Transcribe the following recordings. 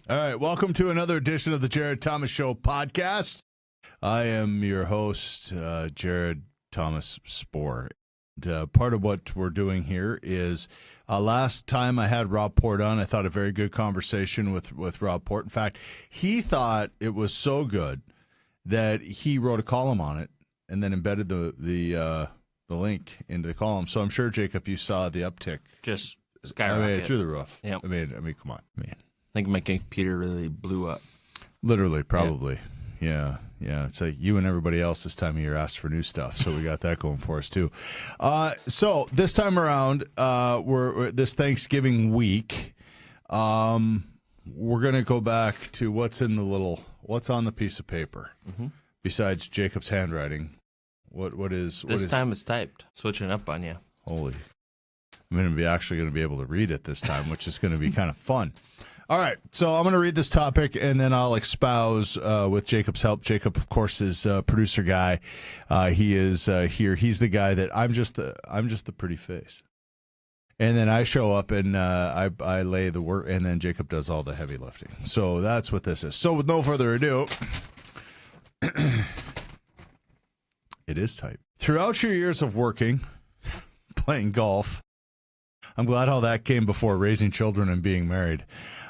All right, welcome to another edition of the Jared Thomas Show podcast. I am your host, Jared Thomas Spohr. And, part of what we're doing here is last time I had Rob Port on, I thought a very good conversation with Rob Port. In fact, he thought it was so good that he wrote a column on it and then embedded the link into the column. So I'm sure, Jacob, you saw the uptick. Just skyrocket. Through the roof. Yep. I mean, come on. I think my computer really blew up. Literally, probably. Yeah. It's like you and everybody else this time of year asked for new stuff, so we got that going for us too. So this time around, we're this Thanksgiving week. We're gonna go back to what's on the piece of paper besides Jacob's handwriting. What is this time it's typed. Switching up on you. Holy! I'm going to be able to read it this time, which is going to be kind of fun. All right, so I'm going to read this topic, and then I'll espouse with Jacob's help. Jacob, of course, is a producer guy. He is here. He's the guy that I'm just the pretty face. And then I show up, and I lay the work, and then Jacob does all the heavy lifting. So that's what this is. So with no further ado, it is type. Throughout your years of working, playing golf, I'm glad how that came before raising children and being married.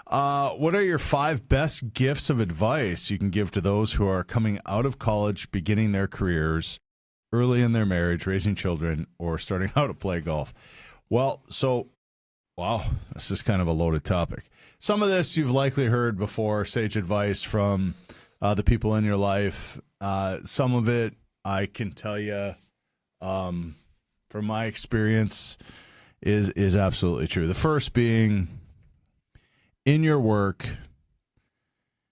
What are your 5 best gifts of advice you can give to those who are coming out of college, beginning their careers, early in their marriage, raising children, or starting out to play golf? Well, wow, this is kind of a loaded topic. Some of this you've likely heard before, sage advice from the people in your life. Some of it, I can tell you, from my experience, is absolutely true. The first being, in your work,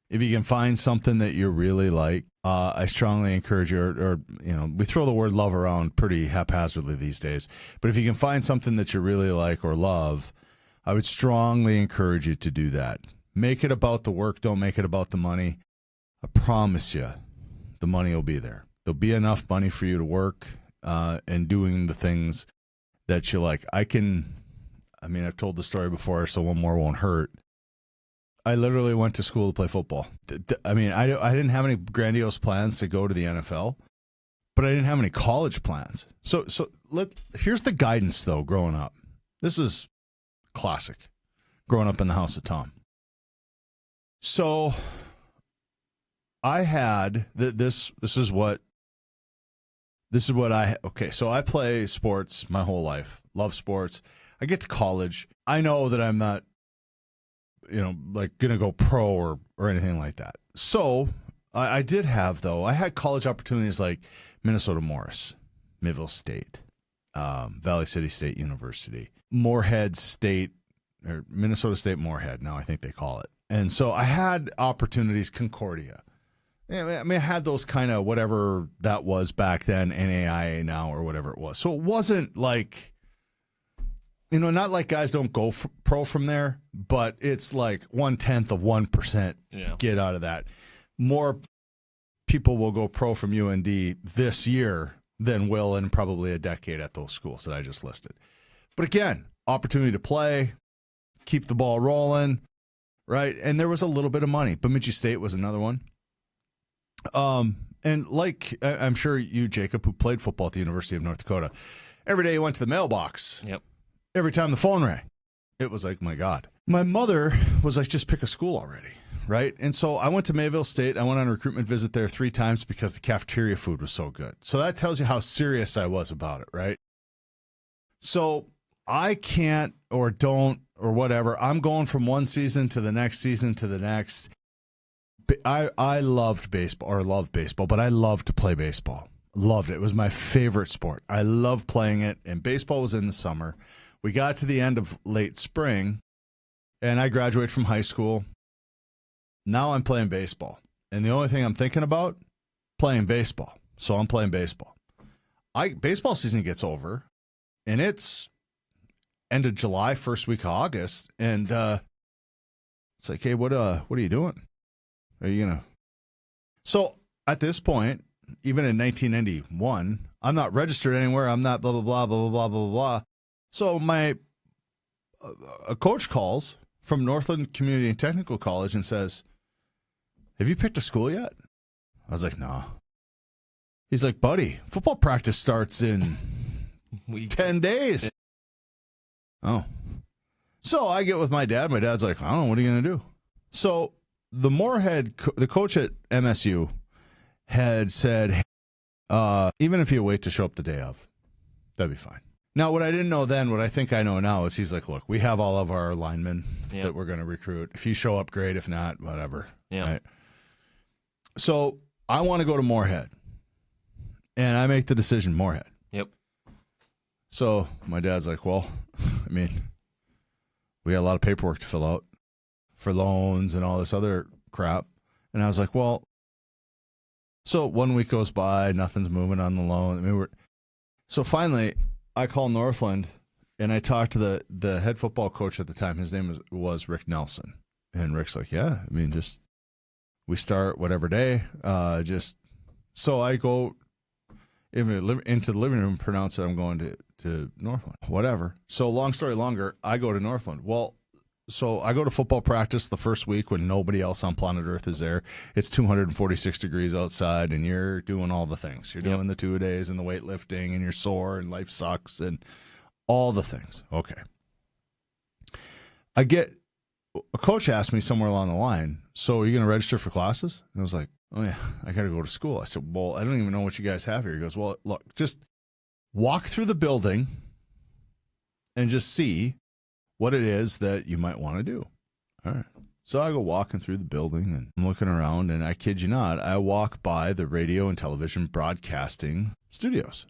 if you can find something that you really like, I strongly encourage you, or we throw the word love around pretty haphazardly these days, but if you can find something that you really like or love, I would strongly encourage you to do that. Make it about the work. Don't make it about the money. I promise you, the money will be there. There'll be enough money for you to work and doing the things that you like. I've told the story before, so one more won't hurt. I literally went to school to play football. I didn't have any grandiose plans to go to the NFL, but I didn't have any college plans. So here's the guidance, though, growing up. This is classic, growing up in the house of Tom. So I had, this is what so I play sports my whole life, love sports. I get to college. I know that I'm not, going to go pro or anything like that. So I did have, though, I had college opportunities like Minnesota Morris, Midville State, Valley City State University, Moorhead State, or Minnesota State Moorhead, now I think they call it. And so I had opportunities, Concordia. I had those kind of whatever that was back then, NAIA now or whatever it was. So it wasn't like, not like guys don't go pro from there, but it's like 0.1% get out of that. More people will go pro from UND this year than will in probably a decade at those schools that I just listed. But again, opportunity to play, keep the ball rolling, right? And there was a little bit of money. Bemidji State was another one. And like I'm sure you, Jacob, who played football at the University of North Dakota, every day you went to the mailbox. Yep. Every time the phone rang, it was like, my God. My mother was like, just pick a school already, right? And so I went to Mayville State. I went on a recruitment visit there 3 times because the cafeteria food was so good. So that tells you how serious I was about it, right? So I can't or don't or whatever. I'm going from one season to the next season to the next. I loved baseball, or love baseball, but I loved to play baseball. Loved it. It was my favorite sport. I loved playing it, and baseball was in the summer. We got to the end of late spring, and I graduated from high school. Now I'm playing baseball, and the only thing I'm thinking about, playing baseball. So I'm playing baseball. Baseball season gets over, and it's end of July, first week of August, and it's like, hey, what are you doing? Are you gonna? So at this point, even in 1991, I'm not registered anywhere. I'm not blah blah blah blah blah blah blah blah. So a coach calls from Northland Community and Technical College and says, "Have you picked a school yet?" I was like, "Nah." He's like, "Buddy, football practice starts in Weeks. 10 days. Oh. So I get with my dad. My dad's like, "I don't know. What are you going to do?" So the the coach at MSU had said, even if you wait to show up the day of, that'd be fine. Now, what I didn't know then, what I think I know now is he's like, "Look, we have all of our linemen that we're going to recruit. If you show up, great. If not, whatever." Yeah. Right? So I want to go to Moorhead. And I make the decision, Moorhead. Yep. So my dad's like, "Well, I mean, we got a lot of paperwork to fill out for loans and all this other crap." And I was like, "Well," so 1 week goes by, nothing's moving on the loan. I mean, so finally I call Northland and I talk to the head football coach at the time. His name was Rick Nelson. And Rick's like, "Yeah, I mean, just we start whatever day. So I go into the living room, pronounce that I'm going to Northland, whatever. So long story longer, I go to Northland. Well, so I go to football practice the first week when nobody else on planet Earth is there. It's 246 degrees outside, and you're doing all the things. You're doing the 2-a-days and the weightlifting, and you're sore, and life sucks, and all the things. Okay. A coach asked me somewhere along the line, "So are you going to register for classes?" And I was like, "Oh, yeah, I got to go to school." I said, "Well, I don't even know what you guys have here." He goes, "Well, look, just walk through the building and just see what it is that you might want to do." All right. So I go walking through the building and I'm looking around, and I kid you not, I walk by the radio and television broadcasting studios.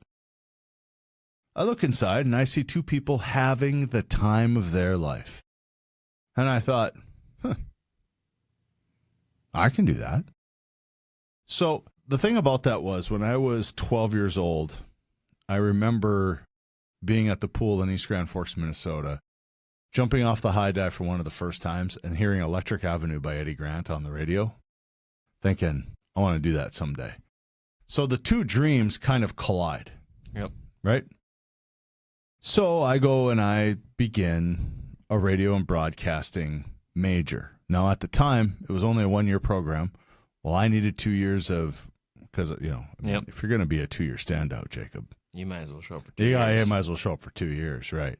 I look inside and I see two people having the time of their life. And I thought, I can do that. So the thing about that was when I was 12 years old, I remember being at the pool in East Grand Forks, Minnesota, jumping off the high dive for one of the first times and hearing Electric Avenue by Eddie Grant on the radio, thinking, I want to do that someday. So the two dreams kind of collide. Yep. Right? So I go and I begin a radio and broadcasting major. Now, at the time, it was only a 1-year program. Well, I needed 2 years because, if you're going to be a 2-year standout, Jacob, you might as well show up for 2 years. I might as well show up for 2 years, right?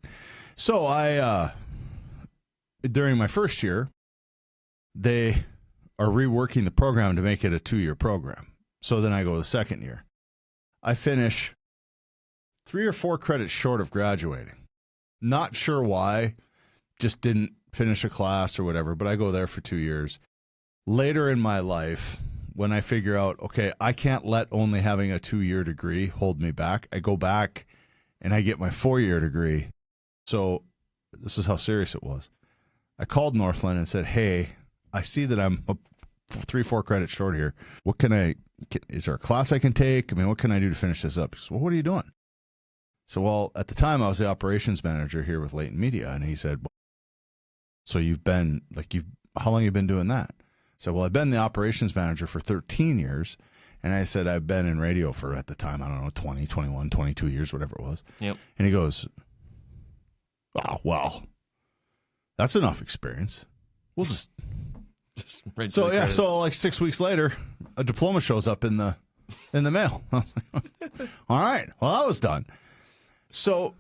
So during my first year, they are reworking the program to make it a 2-year program. So then I go the second year. I finish 3 or 4 credits short of graduating. Not sure why. Just didn't finish a class or whatever, but I go there for 2 years. Later in my life, when I figure out, okay, I can't let only having a 2-year degree hold me back, I go back and I get my 4-year degree. So this is how serious it was. I called Northland and said, "Hey, I see that I'm 3-4 credits short here. Is there a class I can take? I mean, what can I do to finish this up?" He said, "Well, what are you doing?" So, well, at the time I was the operations manager here with Leighton Media. And he said, "So how long have you been doing that?" I said, "Well, I've been the operations manager for 13 years. And I said, "I've been in radio for, at the time, I don't know, 20, 21, 22 years, whatever it was." Yep. And he goes, "Oh, well, that's enough experience. We'll just right so yeah, credits. so like 6 weeks later, a diploma shows up in the mail. All right. Well, that was done. So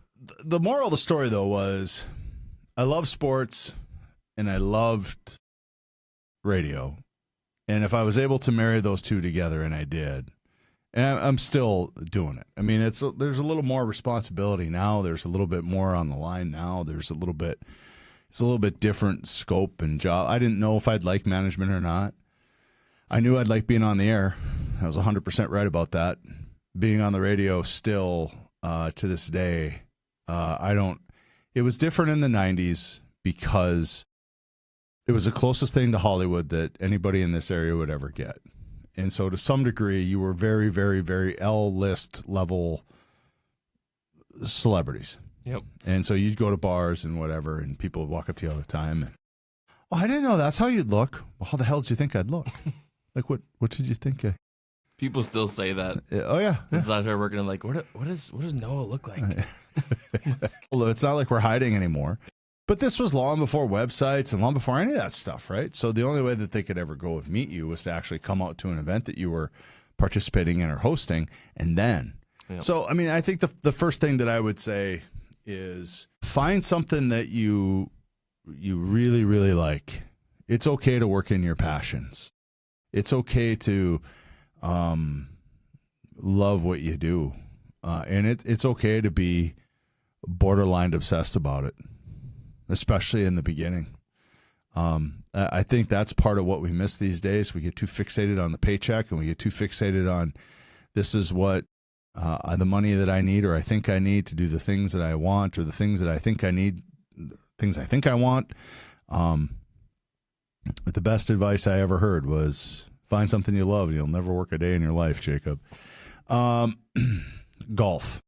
the moral of the story, though, was I love sports and I loved radio. And if I was able to marry those two together, and I did, and I'm still doing it. I mean, there's a little more responsibility now. There's a little bit more on the line now. It's a little bit different scope and job. I didn't know if I'd like management or not. I knew I'd like being on the air. I was 100% right about that. Being on the radio still, to this day, it was different in the 90s because it was the closest thing to Hollywood that anybody in this area would ever get. And so to some degree, you were very, very, very L-list level celebrities. Yep. And so you'd go to bars and whatever, and people would walk up to you all the time. And, "Oh, I didn't know that's how you'd look." Well, how the hell did you think I'd look? Like, what did you think? People still say that. Oh, yeah. This is out here working. Like, what does Noah look like? Although it's not like we're hiding anymore. But this was long before websites and long before any of that stuff, right? So the only way that they could ever go and meet you was to actually come out to an event that you were participating in or hosting, and then. Yep. So, I mean, I think the first thing that I would say is find something that you really, really like. It's okay to work in your passions. It's okay to love what you do. And it's okay to be borderline obsessed about it, especially in the beginning. I think that's part of what we miss these days. We get too fixated on the paycheck, and we get too fixated on this is what the money that I need or I think I need to do the things that I want, or the things that I think I need, things I think I want. But the best advice I ever heard was find something you love and you'll never work a day in your life, Jacob. Golf.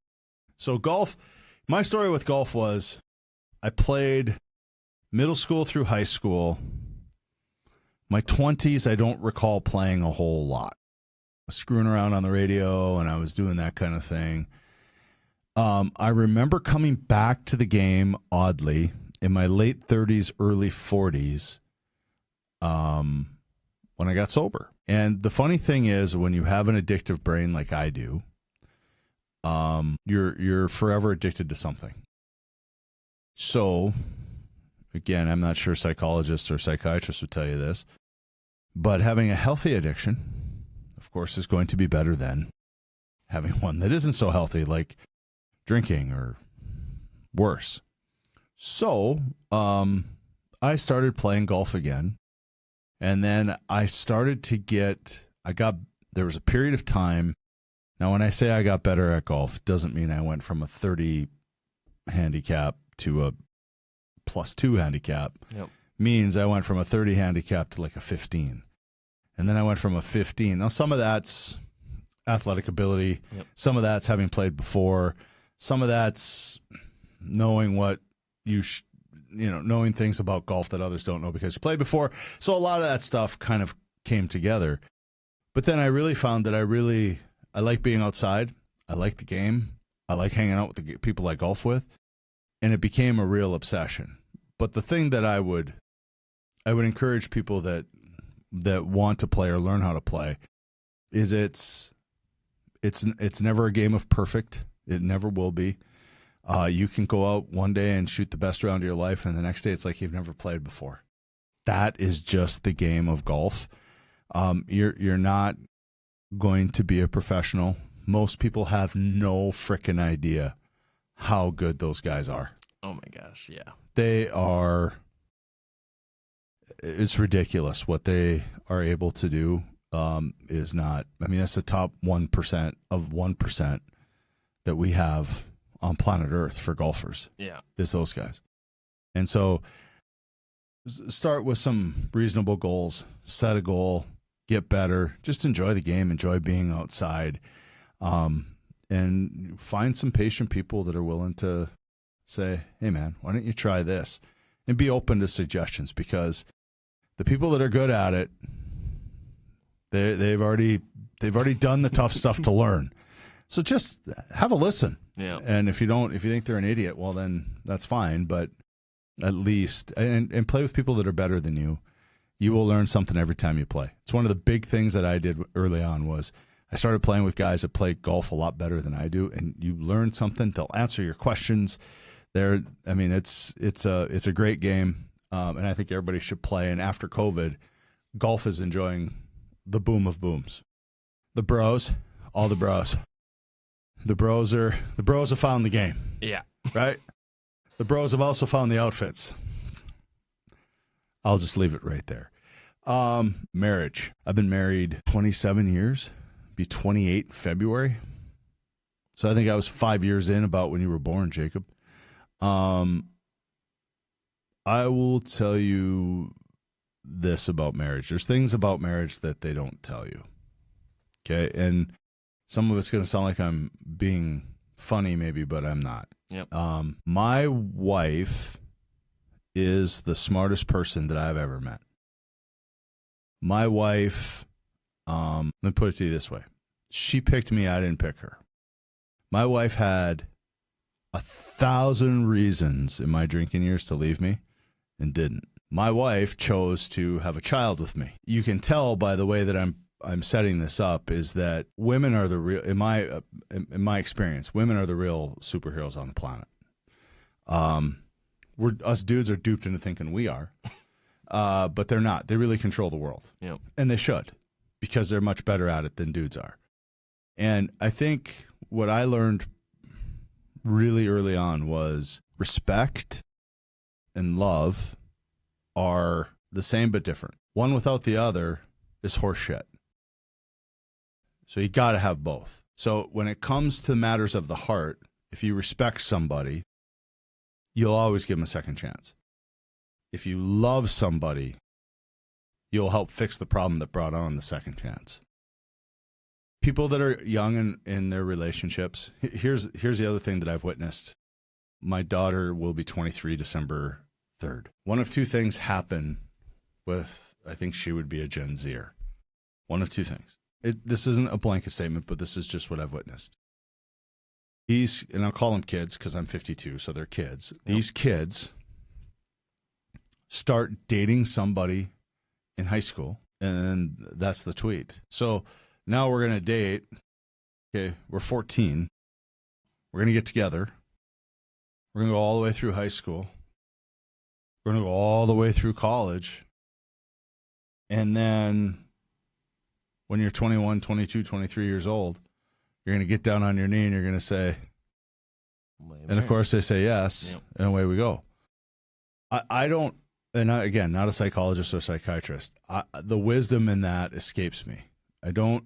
So golf, my story with golf was I played middle school through high school. My 20s, I don't recall playing a whole lot. I was screwing around on the radio and I was doing that kind of thing. I remember coming back to the game, oddly, in my late 30s, early 40s, when I got sober. And the funny thing is, when you have an addictive brain like I do, you're forever addicted to something. So, again, I'm not sure psychologists or psychiatrists would tell you this, but having a healthy addiction, of course, is going to be better than having one that isn't so healthy, like drinking or worse. So, I started playing golf again, and then I started to there was a period of time. Now, when I say I got better at golf, it doesn't mean I went from a 30 handicap to a +2 handicap. Yep. Means I went from a 30 handicap to like a 15. And then I went from a 15. Now, some of that's athletic ability. Yep. Some of that's having played before. Some of that's knowing what knowing things about golf that others don't know because you played before. So a lot of that stuff kind of came together. But then I really found that I like being outside. I like the game. I like hanging out with the people I golf with. And it became a real obsession. But the thing that I would encourage people that want to play or learn how to play is it's never a game of perfect. It never will be. You can go out one day and shoot the best round of your life, and the next day it's like you've never played before. That is just the game of golf. You're not going to be a professional. Most people have no frickin' idea how good those guys are. Oh my gosh, yeah. They are. It's ridiculous what they are able to do. Is not. I mean, that's the top 1% of 1% that we have on planet Earth for golfers. Yeah. Is those guys. And so start with some reasonable goals, set a goal, get better, just enjoy the game, enjoy being outside, and find some patient people that are willing to say, hey man, why don't you try this? And be open to suggestions, because the people that are good at it, they've already done the tough stuff to learn. So just have a listen. Yeah. And if you think they're an idiot, well then that's fine. But at least and play with people that are better than you. You will learn something every time you play. It's one of the big things that I did early on was I started playing with guys that play golf a lot better than I do, and you learn something. They'll answer your questions. It's a great game, and I think everybody should play. And after COVID, golf is enjoying the boom of booms. The bros, all the bros. The bros have found the game. Yeah. Right? The bros have also found the outfits. I'll just leave it right there. Marriage. I've been married 27 years. Be 28 in February. So I think I was 5 years in about when you were born, Jacob. I will tell you this about marriage. There's things about marriage that they don't tell you. Okay? And some of it's going to sound like I'm being funny maybe, but I'm not. Yep. My wife is the smartest person that I've ever met. My wife, let me put it to you this way. She picked me, I didn't pick her. My wife had 1,000 reasons in my drinking years to leave me and didn't. My wife chose to have a child with me. You can tell by the way that I'm setting this up is that women are the real, in my experience, women are the real superheroes on the planet. Us dudes are duped into thinking we are, but they're not. They really control the world. Yep. And they should, because they're much better at it than dudes are. And I think what I learned really early on was respect and love are the same but different. One without the other is horseshit. So you got to have both. So when it comes to matters of the heart, if you respect somebody, you'll always give them a second chance. If you love somebody, you'll help fix the problem that brought on the second chance. People that are young in their relationships, here's the other thing that I've witnessed. My daughter will be 23 December 3rd. One of two things happen with, I think she would be a Gen Zer. One of two things. This isn't a blanket statement, but this is just what I've witnessed. And I'll call them kids because I'm 52, so they're kids. Yep. These kids start dating somebody in high school, and that's the tweet. So now we're going to date. Okay, we're 14. We're going to get together. We're going to go all the way through high school. We're going to go all the way through college. And then when you're 21, 22, 23 years old, you're going to get down on your knee and you're going to say, and of course they say yes, yep. And away we go. I don't, and again, not a psychologist or psychiatrist. The wisdom in that escapes me. I'm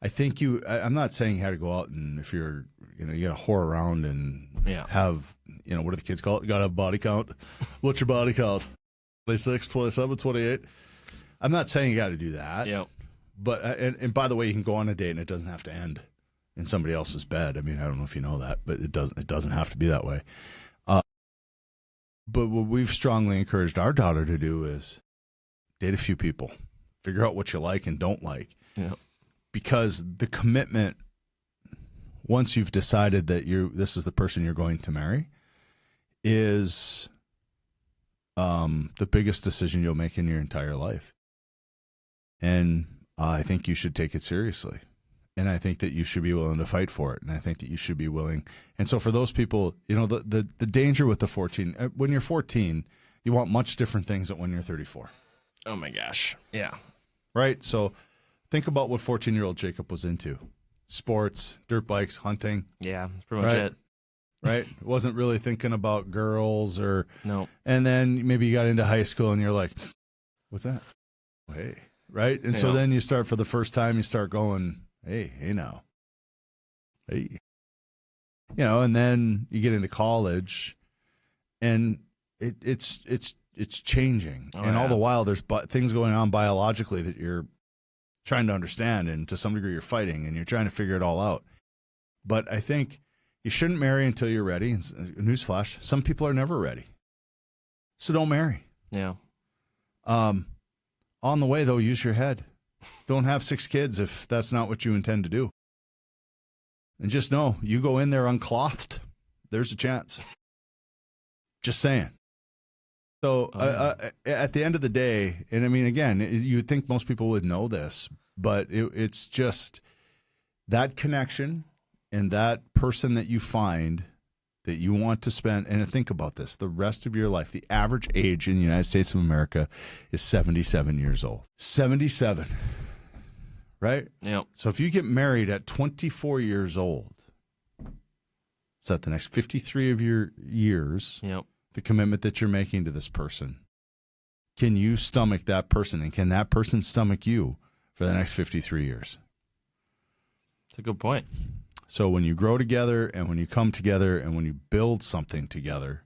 not saying you had to go out and if you're, you got to whore around and have, what do the kids call it? You got to have body count. What's your body count? 26, 27, 28. I'm not saying you got to do that. Yep. But, and by the way, you can go on a date and it doesn't have to end in somebody else's bed. I mean, I don't know if you know that, but it doesn't have to be that way. But what we've strongly encouraged our daughter to do is date a few people, figure out what you like and don't like. Yeah. Because the commitment, once you've decided that this is the person you're going to marry, is the biggest decision you'll make in your entire life. And I think you should take it seriously. And I think that you should be willing to fight for it. And I think that you should be willing. And so for those people, the danger with the 14, when you're 14, you want much different things than when you're 34. Oh my gosh. Yeah. Right? So think about what 14-year-old Jacob was into. Sports, dirt bikes, hunting. Yeah, that's pretty much it. Right? Wasn't really thinking about girls or... No. And then maybe you got into high school and you're like, what's that? Hey. Right? And so then you start for the first time, you start going... Hey now. Hey. And then you get into college and it's changing. All the while there's things going on biologically that you're trying to understand, and to some degree you're fighting and you're trying to figure it all out. But I think you shouldn't marry until you're ready. And newsflash, some people are never ready. So don't marry. Yeah. On the way though, use your head. Don't have 6 kids if that's not what you intend to do. And just know, you go in there unclothed, there's a chance. Just saying. So at the end of the day, and I mean, again, you would think most people would know this, but it's just that connection and that person that you find that you want to spend, and think about this, the rest of your life. The average age in the United States of America is 77 years old. 77, right? Yep. So if you get married at 24 years old, is that the next 53 of your years, yep, the commitment that you're making to this person? Can you stomach that person, and can that person stomach you for the next 53 years? That's a good point. So when you grow together and when you come together and when you build something together,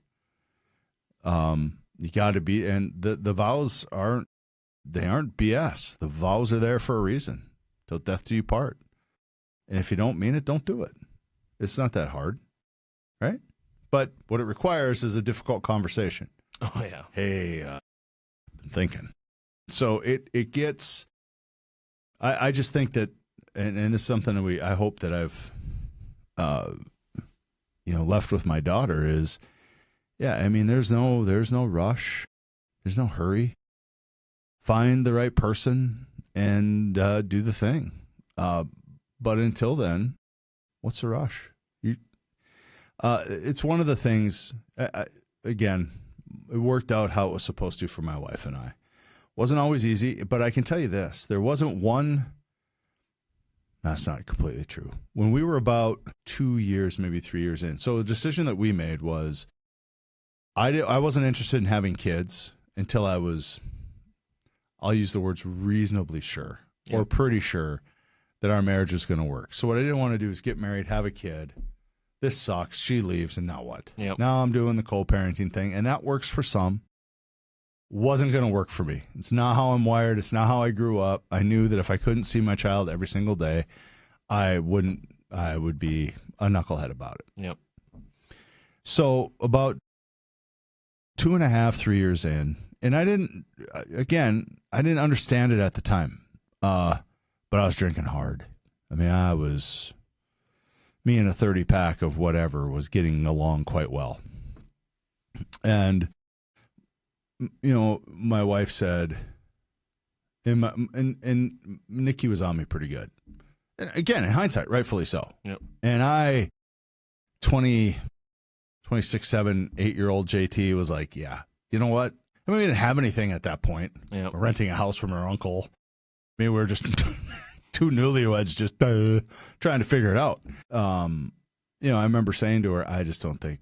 you got to be, and the vows aren't BS. The vows are there for a reason. Till death do you part. And if you don't mean it, don't do it. It's not that hard, right? But what it requires is a difficult conversation. Oh, yeah. Hey, I've been thinking. So it gets, I just think that, and this is something that I hope that I've left with my daughter is, yeah, I mean, there's no rush. There's no hurry. Find the right person and do the thing. But until then, what's the rush? It's one of the things, again, it worked out how it was supposed to for my wife and I. Wasn't always easy, but I can tell you this. There wasn't one. That's not completely true. When we were about 2 years, maybe 3 years in, so the decision that we made was I wasn't interested in having kids until I was, I'll use the words reasonably sure or pretty sure that our marriage was going to work. So what I didn't want to do is get married, have a kid. This sucks. She leaves, and now what? Yep. Now I'm doing the co-parenting thing, and that works for some. Wasn't going to work for me. It's not how I'm wired. It's not how I grew up. I knew that if I couldn't see my child every single day, I would be a knucklehead about it. Yep. So about 2.5, 3 years in, and I didn't understand it at the time, but I was drinking hard. I mean, me and a 30 pack of whatever was getting along quite well. And, my wife said, and Nikki was on me pretty good. And again, in hindsight, rightfully so. Yep. And I, 26, 7, 8-year-old JT was like, yeah, you know what? I mean, we didn't have anything at that point. Yep. We're renting a house from her uncle. I mean, we were just two newlyweds just trying to figure it out. I remember saying to her, I just don't think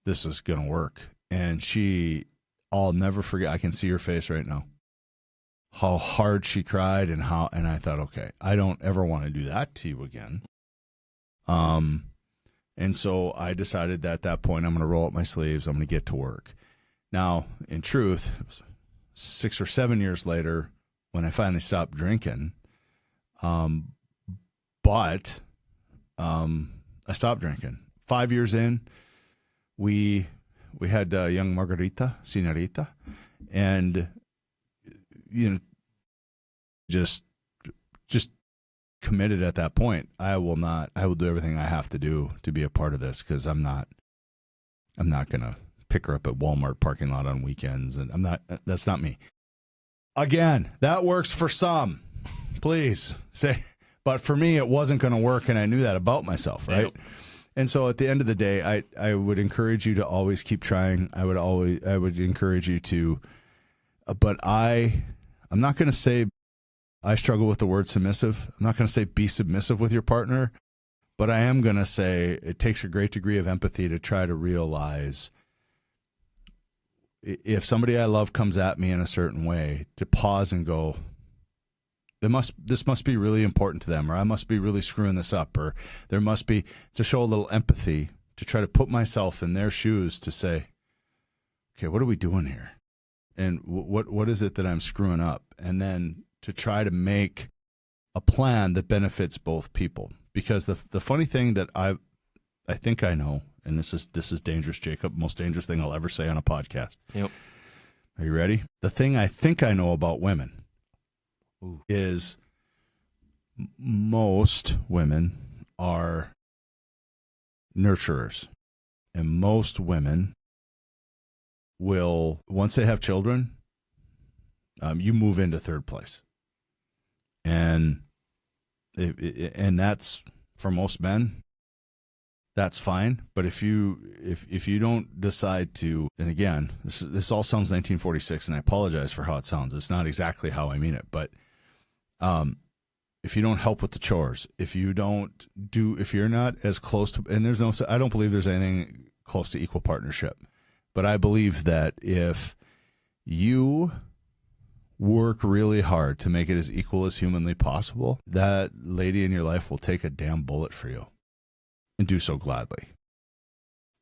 this is going to work. And I'll never forget, I can see her face right now, how hard she cried and I thought, okay, I don't ever want to do that to you again. And so I decided that at that point, I'm going to roll up my sleeves. I'm going to get to work. Now, in truth, it was 6 or 7 years later when I finally stopped drinking. But I stopped drinking. 5 years in, we had young Senorita, and just committed at that point. I will do everything I have to do to be a part of this, because I'm not gonna pick her up at Walmart parking lot on weekends, and that's not me. Again, that works for some. Please say, but for me, it wasn't going to work, and I knew that about myself, right? Yep. And so at the end of the day, I would encourage you to always keep trying. I would encourage you to, but I'm not going to say I struggle with the word submissive. I'm not going to say be submissive with your partner, but I am going to say it takes a great degree of empathy to try to realize if somebody I love comes at me in a certain way, to pause and go, this must be really important to them, or I must be really screwing this up, or there must be, to show a little empathy, to try to put myself in their shoes, to say, okay, what are we doing here? And what is it that I'm screwing up? And then to try to make a plan that benefits both people. Because the funny thing that I think I know, and this is dangerous, Jacob, most dangerous thing I'll ever say on a podcast. Yep. Are you ready? The thing I think I know about women is most women are nurturers, and most women will, once they have children, you move into third place, and that's, for most men, that's fine. But if you don't decide to, and again, this all sounds 1946, and I apologize for how it sounds. It's not exactly how I mean it, but if you don't help with the chores, if you're not as close to, and I don't believe there's anything close to equal partnership, but I believe that if you work really hard to make it as equal as humanly possible, that lady in your life will take a damn bullet for you, and do so gladly.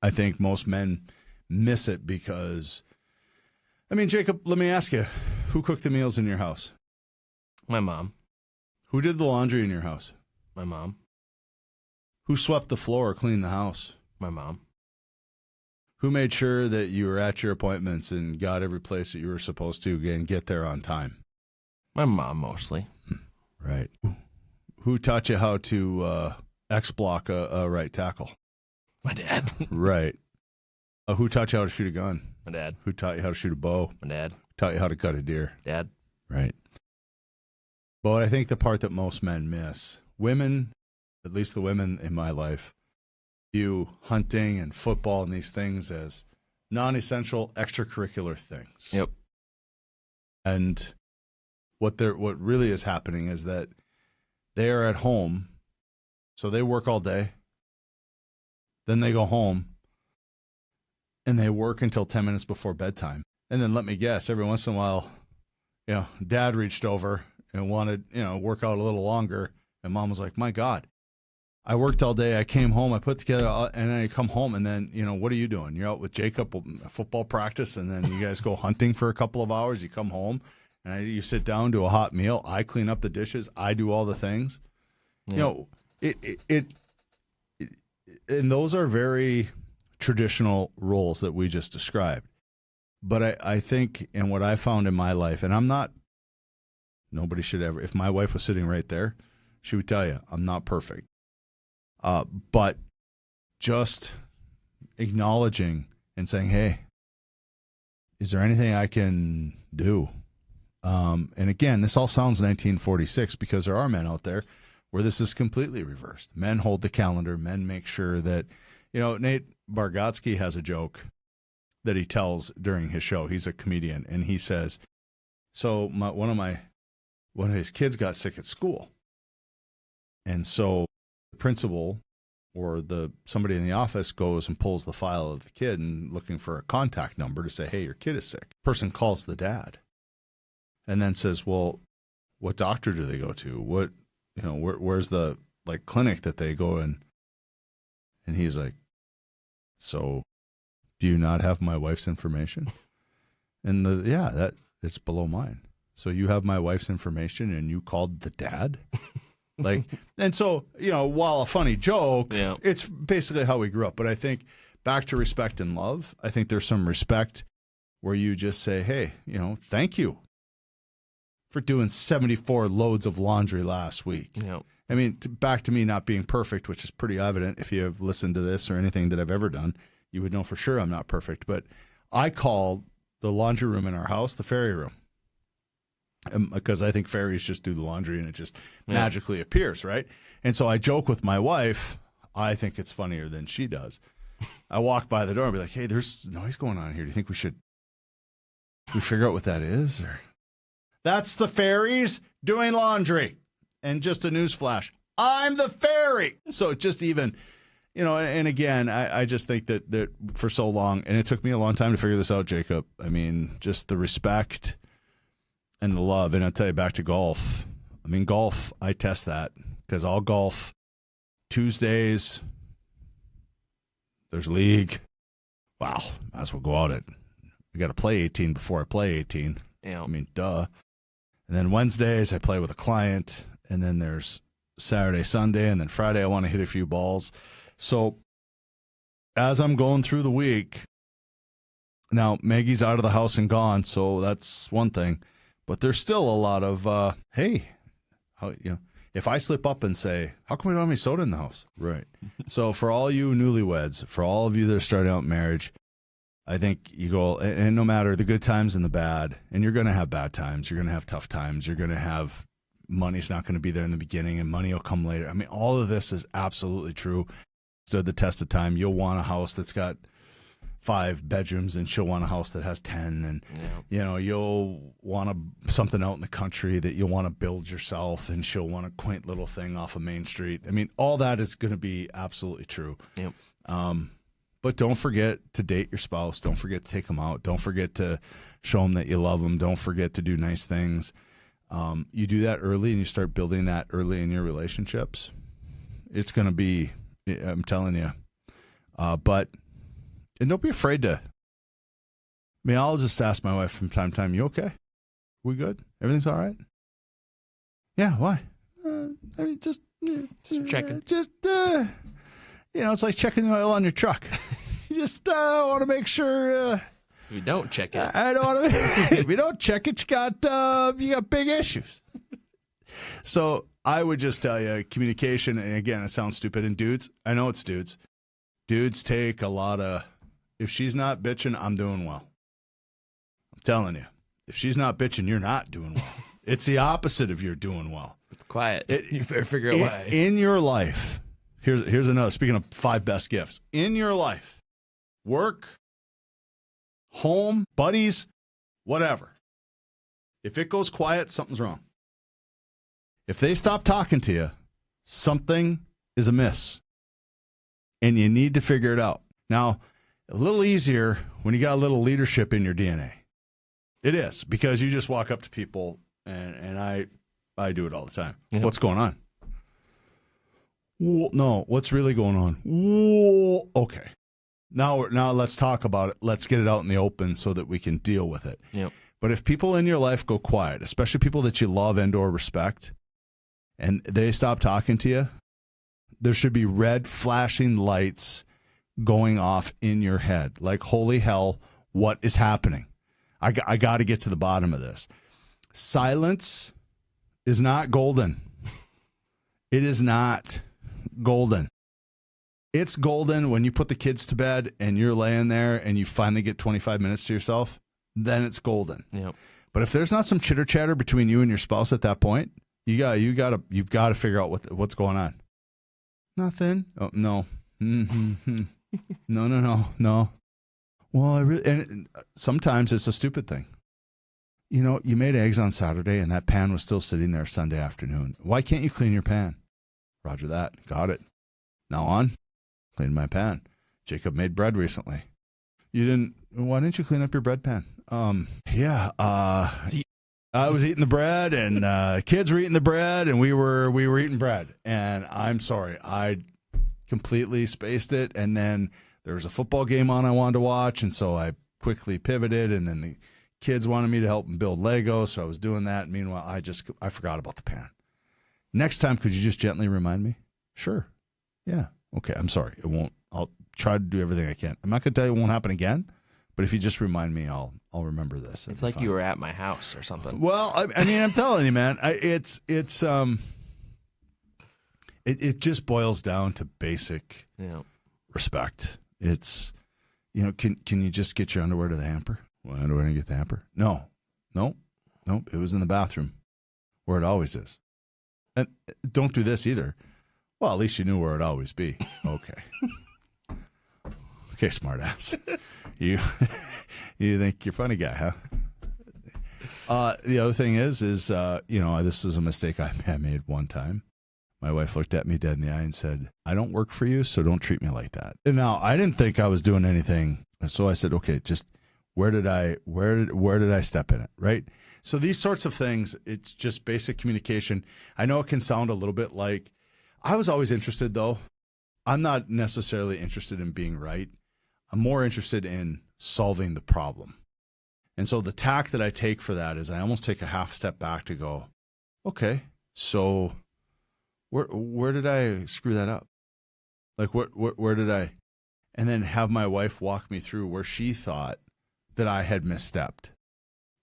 I think most men miss it because, I mean, Jacob, let me ask you, who cooked the meals in your house? My mom. Who did the laundry in your house? My mom. Who swept the floor or cleaned the house? My mom. Who made sure that you were at your appointments and got every place that you were supposed to and get there on time? My mom, mostly. Right. Who taught you how to X-block a right tackle? My dad. Right. Who taught you how to shoot a gun? My dad. Who taught you how to shoot a bow? My dad. Who taught you how to cut a deer? Dad. Right. But I think the part that most men miss, women, at least the women in my life, view hunting and football and these things as non-essential extracurricular things. Yep. And what really is happening is that they are at home, so they work all day, then they go home, and they work until 10 minutes before bedtime. And then let me guess, every once in a while, dad reached over and wanted, work out a little longer. And mom was like, my God, I worked all day. I came home, I put together, and then I come home, and then, what are you doing? You're out with Jacob, football practice, and then you guys go hunting for a couple of hours. You come home, and you sit down, do a hot meal. I clean up the dishes. I do all the things. Yeah. And those are very traditional roles that we just described. But I think, and what I found in my life, and nobody should ever, if my wife was sitting right there, she would tell you, I'm not perfect. But just acknowledging and saying, hey, is there anything I can do? And again, this all sounds 1946 because there are men out there where this is completely reversed. Men hold the calendar. Men make sure that, Nate Bargatze has a joke that he tells during his show. He's a comedian, and he says, so one of his kids got sick at school. And so the principal or somebody in the office goes and pulls the file of the kid and looking for a contact number to say, hey, your kid is sick. Person calls the dad and then says, well, what doctor do they go to? What, where's the clinic that they go in? And he's like, so do you not have my wife's information? And that it's below mine. So you have my wife's information and you called the dad? And so, while a funny joke, Yeah. It's basically how we grew up. But I think back to respect and love, I think there's some respect where you just say, hey, thank you for doing 74 loads of laundry last week. Yeah. I mean, back to me not being perfect, which is pretty evident. If you have listened to this or anything that I've ever done, you would know for sure I'm not perfect. But I call the laundry room in our house the fairy room. Because I think fairies just do the laundry and it just magically appears, right? And so I joke with my wife, I think it's funnier than she does. I walk by the door and be like, hey, there's noise going on here. Do you think we figure out what that is? Or that's the fairies doing laundry. And just a newsflash, I'm the fairy. So just even, and again, I just think that for so long, and it took me a long time to figure this out, Jacob. I mean, just the respect and the love. And I'll tell you, back to golf. I mean, golf, I test that because I'll golf Tuesdays. There's league. Wow, might as well go out I got to play 18 before I play 18. Yeah. I mean, duh. And then Wednesdays, I play with a client. And then there's Saturday, Sunday, and then Friday, I want to hit a few balls. So as I'm going through the week, now Maggie's out of the house and gone, so that's one thing. But there's still a lot of, hey, if I slip up and say, how come we don't have any soda in the house? Right. So for all you newlyweds, for all of you that are starting out marriage, I think you go, and no matter the good times and the bad, and you're going to have bad times, you're going to have tough times, you're going to have money's not going to be there in the beginning and money will come later. I mean, all of this is absolutely true. Stood the test of time. You'll want a house that's got 5 bedrooms and she'll want a house that has 10. And, you'll want something out in the country that you'll want to build yourself and she'll want a quaint little thing off of Main Street. I mean, all that is going to be absolutely true. Yep. But don't forget to date your spouse. Don't forget to take them out. Don't forget to show them that you love them. Don't forget to do nice things. You do that early and you start building that early in your relationships. It's going to be, I'm telling you. And don't be afraid to, I'll just ask my wife from time to time, you okay? We good? Everything's all right? Yeah, why? Just checking. It's like checking the oil on your truck. You just want to make sure. If you don't check it. I don't want to. If you don't check it, you got big issues. So I would just tell you, communication. And again, it sounds stupid. And dudes, I know it's dudes. dudes take a lot of, if she's not bitching, I'm doing well. I'm telling you, if she's not bitching, you're not doing well. It's the opposite of you're doing well. It's quiet. You better figure out why. In your life, here's another, speaking of 5 best gifts. In your life, work, home, buddies, whatever. If it goes quiet, something's wrong. If they stop talking to you, something is amiss. And you need to figure it out. Now, a little easier when you got a little leadership in your DNA. It is, because you just walk up to people, and I do it all the time. Yep. What's going on? No, what's really going on? Okay. Now let's talk about it. Let's get it out in the open so that we can deal with it. Yep. But if people in your life go quiet, especially people that you love and or respect, and they stop talking to you, there should be red flashing lights going off in your head. Like, holy hell, what is happening? I got to get to the bottom of this. Silence is not golden. It is not golden. It's golden when you put the kids to bed and you're laying there and you finally get 25 minutes to yourself. Then it's golden. Yep. But if there's not some chitter chatter between you and your spouse at that point, you've got to figure out what's going on. Nothing. Oh, no. Mm-hmm. No. Well, and sometimes it's a stupid thing. You know, you made eggs on Saturday and that pan was still sitting there Sunday afternoon. Why can't you clean your pan? Roger that. Got it. Now on. Clean my pan. Jacob made bread recently. Why didn't you clean up your bread pan? I was eating the bread and kids were eating the bread and we were eating bread. And I'm sorry, I completely spaced it. And then there was a football game on I wanted to watch. And so I quickly pivoted, and then the kids wanted me to help them build Lego. So I was doing that. Meanwhile, I forgot about the pan. Next time, could you just gently remind me? Sure. Yeah. Okay. I'm sorry. It won't. I'll try to do everything I can. I'm not going to tell you it won't happen again, but if you just remind me, I'll remember this. It's like you were at my house or something. Well, I mean, I'm telling you, man, it just boils down to basic respect. It's, can you just get your underwear to the hamper? Well, underwear didn't get the hamper? No. It was in the bathroom where it always is. And don't do this either. Well, at least you knew where it'd always be. Okay. Okay, smartass. You think you're a funny guy, huh? The other thing is this is a mistake I made one time. My wife looked at me dead in the eye and said, I don't work for you, so don't treat me like that. And now I didn't think I was doing anything. So I said, okay, just where did I step in it? Right. So these sorts of things, it's just basic communication. I know it can sound a little bit like, I was always interested though. I'm not necessarily interested in being right. I'm more interested in solving the problem. And so the tack that I take for that is I almost take a half step back to go, okay, so where did I screw that up? Like where did I? And then have my wife walk me through where she thought that I had misstepped.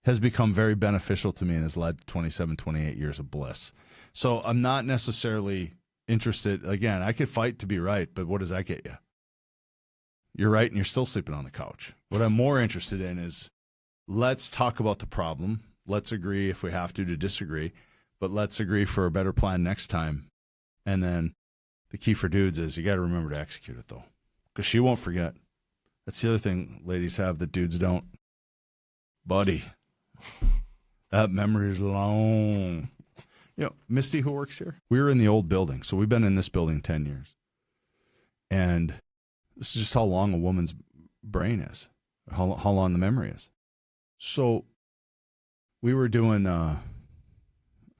Has become very beneficial to me and has led to 27, 28 years of bliss. So I'm not necessarily interested. Again, I could fight to be right, but what does that get you? You're right, and you're still sleeping on the couch. What I'm more interested in is let's talk about the problem. Let's agree if we have to disagree, but let's agree for a better plan next time. And then the key for dudes is you got to remember to execute it, though, because she won't forget. That's the other thing ladies have that dudes don't. Buddy, that memory is long. Misty, who works here, we were in the old building. So we've been in this building 10 years. And this is just how long a woman's brain is, how long the memory is. So we were doing, I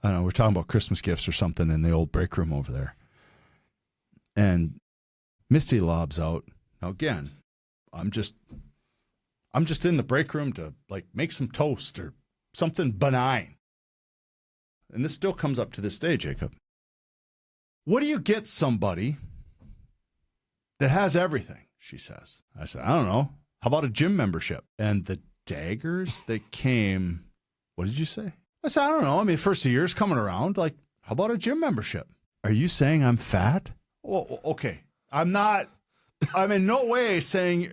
don't know, we're talking about Christmas gifts or something in the old break room over there. And Misty lobs out. Now, again, I'm just in the break room to like make some toast or something benign. And this still comes up to this day, Jacob. What do you get somebody that has everything? She says. I said, I don't know. How about a gym membership? And the daggers that came, what did you say? I said, I don't know. I mean, first of the year's coming around. Like, how about a gym membership? Are you saying I'm fat? Well, okay. I'm not I'm in no way saying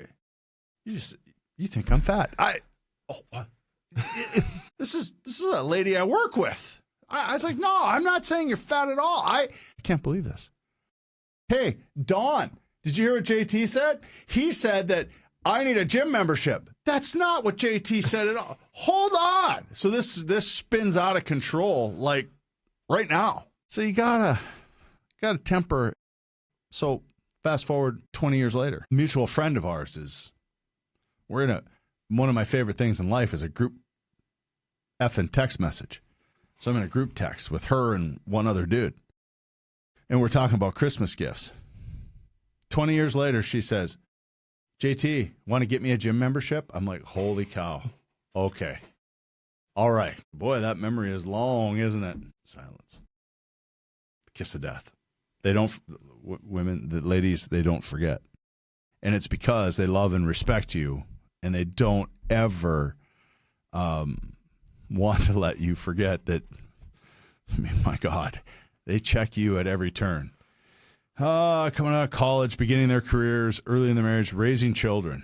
you think I'm fat. This is a lady I work with. I was like, no, I'm not saying you're fat at all. I can't believe this. Hey, Dawn, did you hear what JT said? He said that I need a gym membership. That's not what JT said at all. Hold on. So this spins out of control like right now. So you gotta temper. So fast forward 20 years later, a mutual friend of ours we're in one of my favorite things in life is a group effing text message. So I'm in a group text with her and one other dude. And we're talking about Christmas gifts. 20 years later, she says, JT, want to get me a gym membership? I'm like, holy cow. Okay. All right. Boy, that memory is long, isn't it? Silence. Kiss of death. They don't, women, the ladies, they don't forget. And it's because they love and respect you, and they don't ever want to let you forget that, I mean, my God, they check you at every turn. Coming out of college, beginning their careers, early in the marriage, raising children.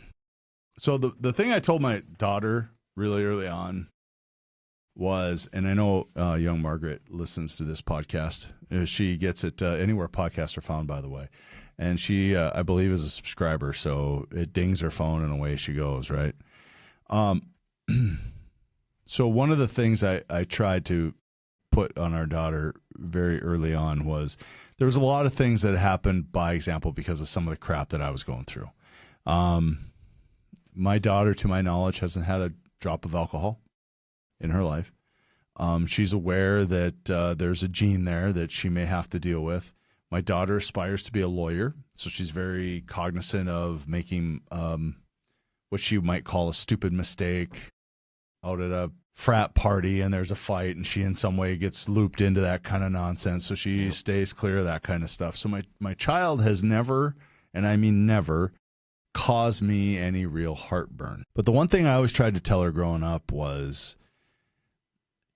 So the thing I told my daughter really early on was, and I know young Margaret listens to this podcast. She gets it anywhere podcasts are found, by the way. And she, I believe, is a subscriber, so it dings her phone and away she goes, right? So one of the things I tried to put on our daughter very early on was there was a lot of things that happened by example because of some of the crap that I was going through. My daughter, to my knowledge, hasn't had a drop of alcohol in her life. She's aware that there's a gene there that she may have to deal with. My daughter aspires to be a lawyer, so she's very cognizant of making what she might call a stupid mistake out at a frat party and there's a fight and she in some way gets looped into that kind of nonsense, so she stays clear of that kind of stuff. So my child has never, and I mean never, caused me any real heartburn. But the one thing I always tried to tell her growing up was,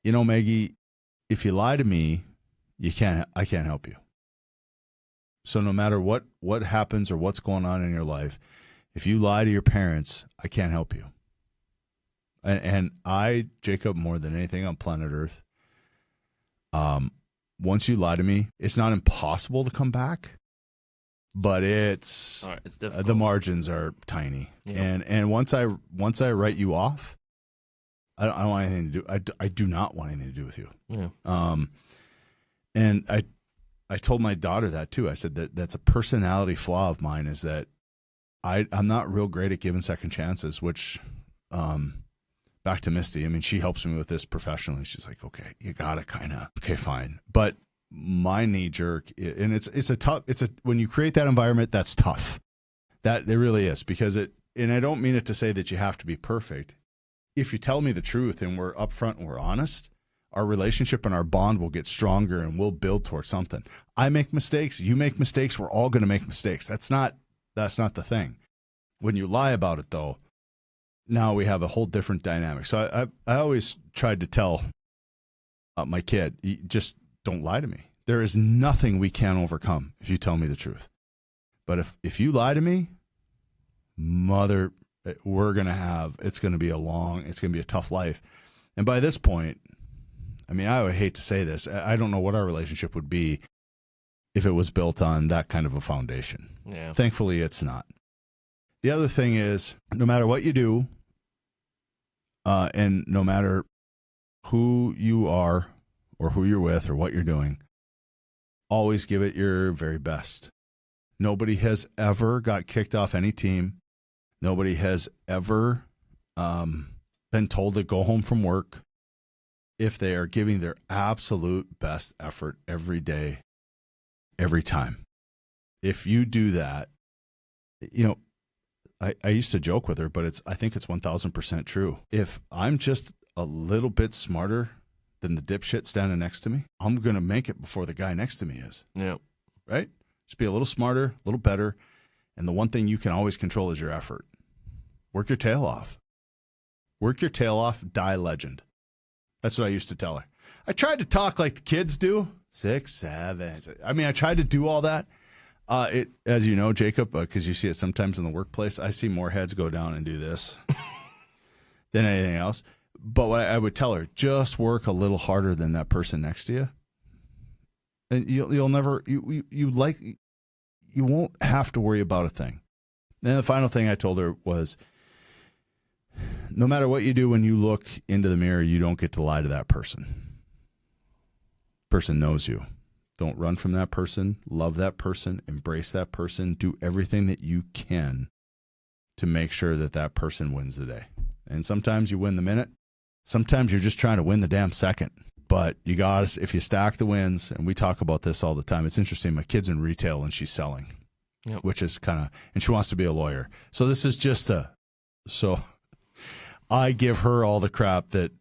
you know, Maggie, if you lie to me, I can't help you. So no matter what happens or what's going on in your life, if you lie to your parents, I can't help you. And I, Jacob, more than anything on planet Earth, once you lie to me, it's not impossible to come back, but it's difficult. The margins are tiny. Yeah. And once I write you off, I don't want anything to do. I do not want anything to do with you. Yeah. And I told my daughter that too. I said that's a personality flaw of mine, is that I'm not real great at giving second chances, which, back to Misty. I mean, she helps me with this professionally. She's like, okay, you gotta okay, fine. But my knee jerk, and it's when you create that environment, that's tough. That it really is, because and I don't mean it to say that you have to be perfect. If you tell me the truth and we're upfront and we're honest, our relationship and our bond will get stronger and we'll build towards something. I make mistakes. You make mistakes. We're all going to make mistakes. That's not the thing. When you lie about it, though, now we have a whole different dynamic. So I always tried to tell my kid, just don't lie to me. There is nothing we can't overcome if you tell me the truth. But if you lie to me, mother, it's going to be a tough life. And by this point, I mean, I would hate to say this, I don't know what our relationship would be if it was built on that kind of a foundation. Yeah. Thankfully, it's not. The other thing is, no matter what you do, and no matter who you are or who you're with or what you're doing, always give it your very best. Nobody has ever got kicked off any team. Nobody has ever been told to go home from work if they are giving their absolute best effort every day, every time. If you do that, you know, I used to joke with her, but I think it's 1,000% true. If I'm just a little bit smarter than the dipshit standing next to me, I'm going to make it before the guy next to me is. Yeah. Right? Just be a little smarter, a little better. And the one thing you can always control is your effort. Work your tail off. Work your tail off, die legend. That's what I used to tell her. I tried to talk like the kids do. 6, 7. I mean, I tried to do all that. As you know, Jacob, because you see it sometimes in the workplace, I see more heads go down and do this than anything else. But what I would tell her, just work a little harder than that person next to you, and you'll never you won't have to worry about a thing. And the final thing I told her was, no matter what you do when you look into the mirror, you don't get to lie to that person. Person knows you. Don't run from that person. Love that person. Embrace that person. Do everything that you can to make sure that that person wins the day. And sometimes you win the minute. Sometimes you're just trying to win the damn second. But you got to, if you stack the wins, and we talk about this all the time. It's interesting. My kid's in retail and she's selling, which is kind of, and she wants to be a lawyer. So this is just so I give her all the crap that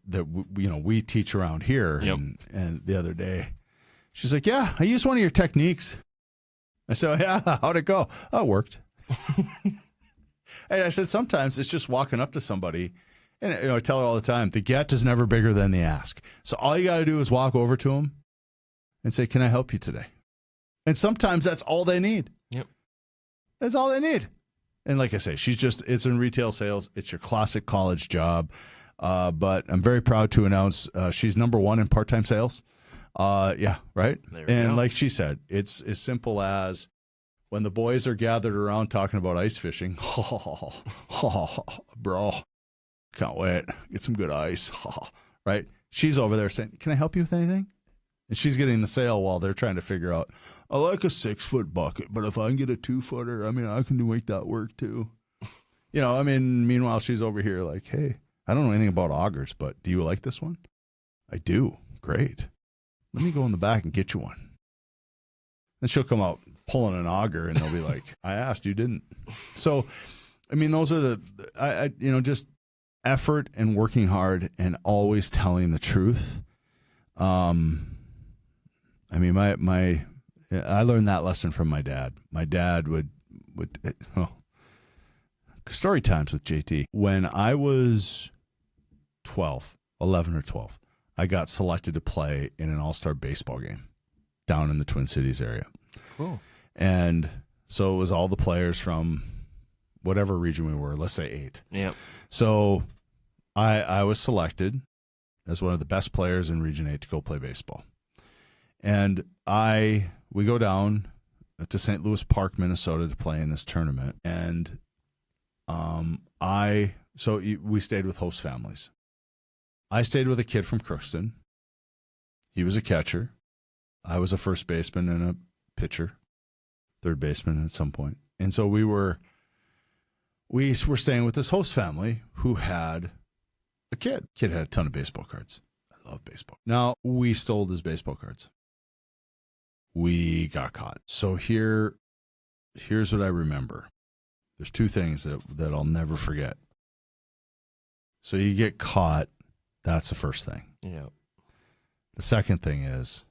we teach around here. Yep. And the other day, she's like, "Yeah, I used one of your techniques." I said, "Yeah, how'd it go?" "Oh, it worked." And I said, sometimes it's just walking up to somebody, and I tell her all the time, the get is never bigger than the ask. So all you got to do is walk over to them and say, "Can I help you today?" And sometimes that's all they need. Yep. That's all they need. And like I say, it's in retail sales. It's your classic college job. But I'm very proud to announce she's number one in part-time sales. Yeah, right? And like she said, it's as simple as when the boys are gathered around talking about ice fishing. Bro, can't wait. Get some good ice. Right? She's over there saying, "Can I help you with anything?" And she's getting the sale while they're trying to figure out, "I like a 6-foot bucket, but if I can get a 2-footer, I can make that work too." Meanwhile, she's over here like, "Hey, I don't know anything about augers, but do you like this one?" "I do." "Great. Let me go in the back and get you one." Then she'll come out pulling an auger and they'll be like, "I asked, you didn't." So, those are just effort and working hard and always telling the truth. I learned that lesson from my dad. My dad would story times with JT. When I was 11 or 12, I got selected to play in an all-star baseball game down in the Twin Cities area. Cool. And so it was all the players from whatever region we were, let's say 8. Yep. So I was selected as one of the best players in Region 8 to go play baseball. And we go down to St. Louis Park, Minnesota to play in this tournament. And we stayed with host families. I stayed with a kid from Crookston. He was a catcher. I was a first baseman and a pitcher, third baseman at some point. And so we were staying with this host family who had a kid. Kid had a ton of baseball cards. I love baseball. Now, we stole his baseball cards. We got caught. So here's what I remember. There's 2 things that I'll never forget. So you get caught. That's the first thing. Yeah. The second thing is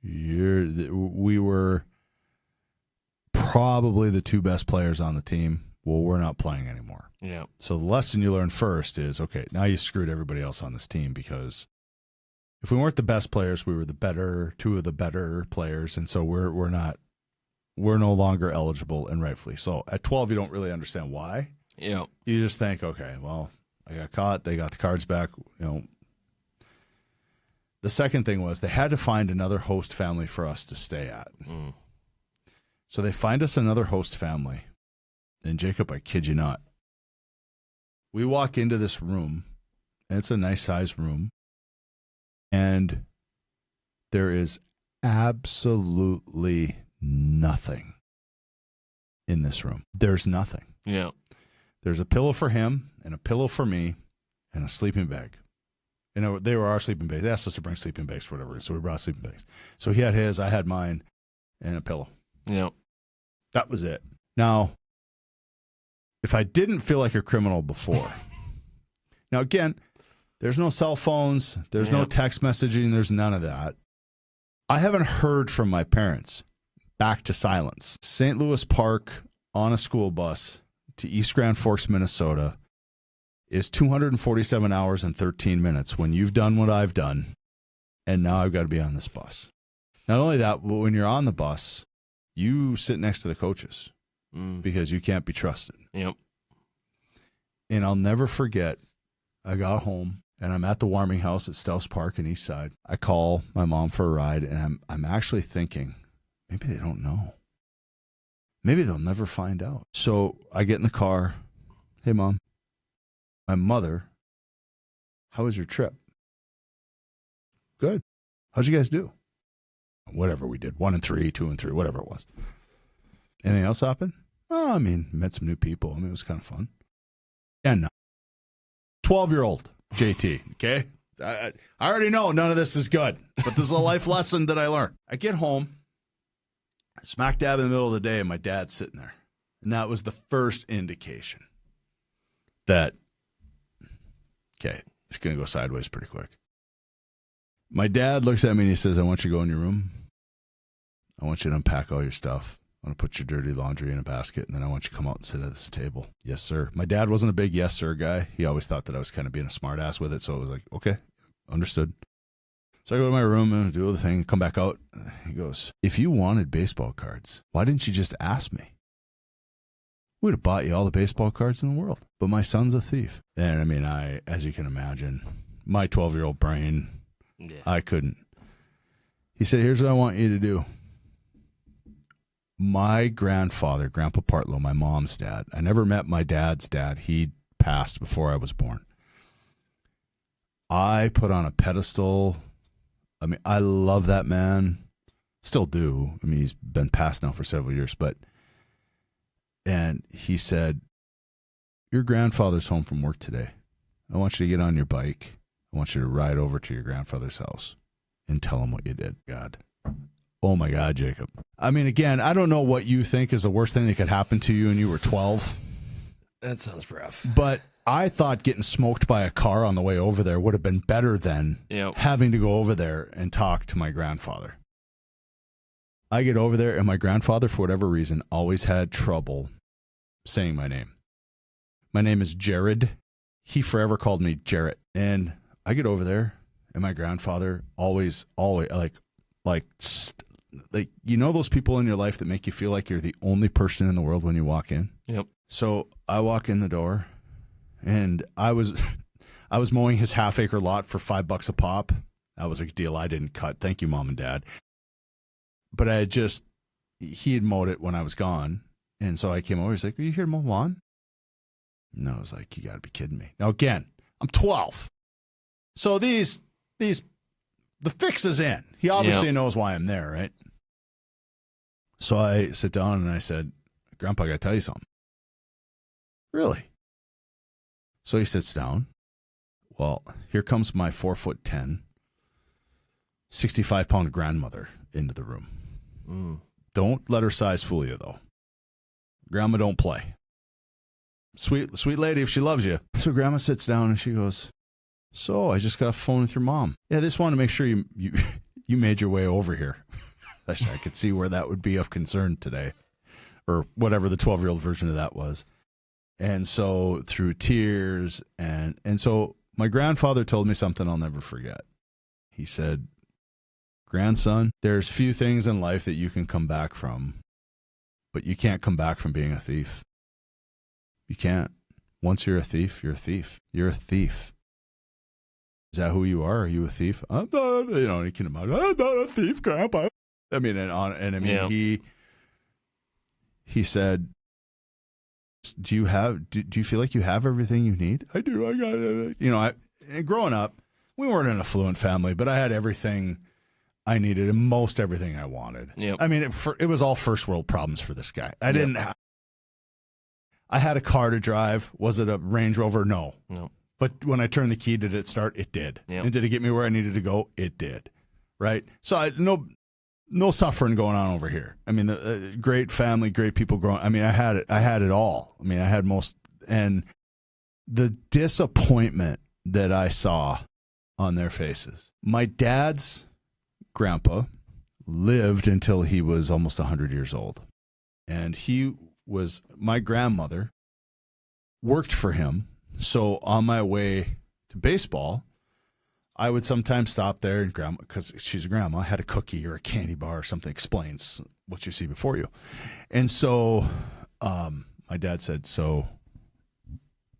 we were probably the 2 best players on the team. Well, we're not playing anymore. Yeah. So the lesson you learn first is, okay, now you screwed everybody else on this team, because if we weren't the best players, we were the 2 of the better players, and so we're no longer eligible, and rightfully so. At 12, you don't really understand why. Yeah. You just think, okay, well, I got caught. They got the cards back. The second thing was they had to find another host family for us to stay at. Mm. So they find us another host family. And Jacob, I kid you not, we walk into this room, and it's a nice sized room, and there is absolutely nothing in this room. There's nothing. Yeah. There's a pillow for him and a pillow for me and a sleeping bag. They were our sleeping bags. They asked us to bring sleeping bags for whatever, so we brought sleeping bags. So he had his, I had mine, and a pillow. Yeah. That was it. Now, if I didn't feel like a criminal before, now again, there's no cell phones, there's no text messaging, there's none of that. I haven't heard from my parents. Back to silence. St. Louis Park on a school bus to East Grand Forks, Minnesota is 247 hours and 13 minutes when you've done what I've done, and now I've got to be on this bus. Not only that, but when you're on the bus, you sit next to the coaches because you can't be trusted. Yep. And I'll never forget, I got home and I'm at the warming house at Stough's Park in Eastside. I call my mom for a ride, and I'm actually thinking, maybe they don't know. Maybe they'll never find out. So I get in the car. Hey, Mom. My mother, how was your trip? Good. How'd you guys do? Whatever we did. 1 and 3, 2 and 3, whatever it was. Anything else happen? Oh, I mean, met some new people. I mean, it was kind of fun. And no. 12-year-old JT, okay? I already know none of this is good, but this is a life lesson that I learned. I get home, smack dab in the middle of the day, and my dad's sitting there. And that was the first indication that, okay, it's going to go sideways pretty quick. My dad looks at me and he says, I want you to go in your room. I want you to unpack all your stuff. I want to put your dirty laundry in a basket, and then I want you to come out and sit at this table. Yes, sir. My dad wasn't a big yes, sir guy. He always thought that I was kind of being a smart ass with it, so I was like, okay, understood. So I go to my room and do the thing, come back out. He goes, if you wanted baseball cards, why didn't you just ask me? We'd have bought you all the baseball cards in the world, but my son's a thief. And I mean, as you can imagine, my 12-year-old brain, I couldn't. He said, here's what I want you to do. My grandfather, Grandpa Partlow, my mom's dad, I never met my dad's dad. He passed before I was born. I put on a pedestal. I mean, I love that man. Still do. I mean, he's been passed now for several years, and he said, your grandfather's home from work today. I want you to get on your bike. I want you to ride over to your grandfather's house and tell him what you did. God. Oh, my God, Jacob. I mean, again, I don't know what you think is the worst thing that could happen to you when you were 12. That sounds rough. But I thought getting smoked by a car on the way over there would have been better than having to go over there and talk to my grandfather. I get over there, and my grandfather, for whatever reason, always had trouble saying my name. My name is Jared. He forever called me Jarrett. And I get over there, and my grandfather always like, you know those people in your life that make you feel like you're the only person in the world when you walk in? Yep. So I walk in the door, and I was mowing his half-acre lot for $5 a pop. That was a deal I didn't cut. Thank you, Mom and Dad. But he had mowed it when I was gone, and so I came over. He's like, are you here to mow lawn? No, I was like, you got to be kidding me. Now, again, I'm 12. So the fix is in. He obviously knows why I'm there, right? So I sit down and I said, Grandpa, I got to tell you something. Really? So he sits down. Well, here comes my 4'10", 65-pound grandmother into the room. Don't let her size fool you, though. Grandma don't play. Sweet lady if she loves you. So Grandma sits down and she goes, so I just got a phone with your mom. Yeah, they just wanted to make sure you made your way over here. I could see where that would be of concern today, or whatever the 12-year-old version of that was. And so through tears, and so my grandfather told me something I'll never forget. He said, grandson, there's few things in life that you can come back from, but you can't come back from being a thief. You can't. Once you're a thief, you're a thief. You're a thief. Is that who you are? Are you a thief? I'm not, you can imagine, I'm not a thief, Grandpa. I mean, he said, do you feel like you have everything you need? I do. I got it. Growing up, we weren't an affluent family, but I had everything I needed and most everything I wanted. Yep. I mean, it was all first world problems for this guy. I had a car to drive. Was it a Range Rover? No. But when I turned the key, did it start? It did. Yep. And did it get me where I needed to go? It did. Right? So no suffering going on over here. I mean, great family, great people growing. I mean, I had it all. I mean, I had most, and the disappointment that I saw on their faces. My dad's grandpa lived until he was almost 100 years old. And my grandmother worked for him. So on my way to baseball, I would sometimes stop there and grandma, because she's a grandma, had a cookie or a candy bar or something, explains what you see before you. And so my dad said, so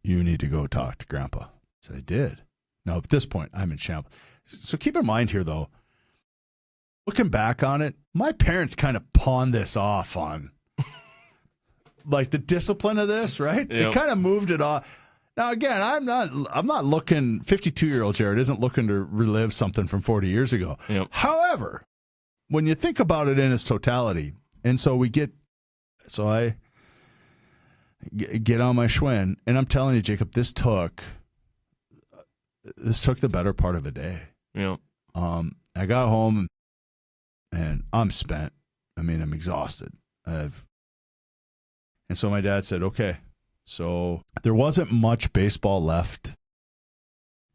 you need to go talk to Grandpa. I said, I did. Now, at this point, I'm in shambles. So keep in mind here, though, looking back on it, my parents kind of pawned this off on like the discipline of this, right? They kind of moved it off. Now, again, I'm not looking, 52-year-old Jared isn't looking to relive something from 40 years ago. Yep. However, when you think about it in its totality, and so I get on my Schwinn, and I'm telling you, Jacob, this took the better part of a day. Yeah. I got home and I'm spent. I mean, I'm exhausted. And so my dad said, okay, so there wasn't much baseball left.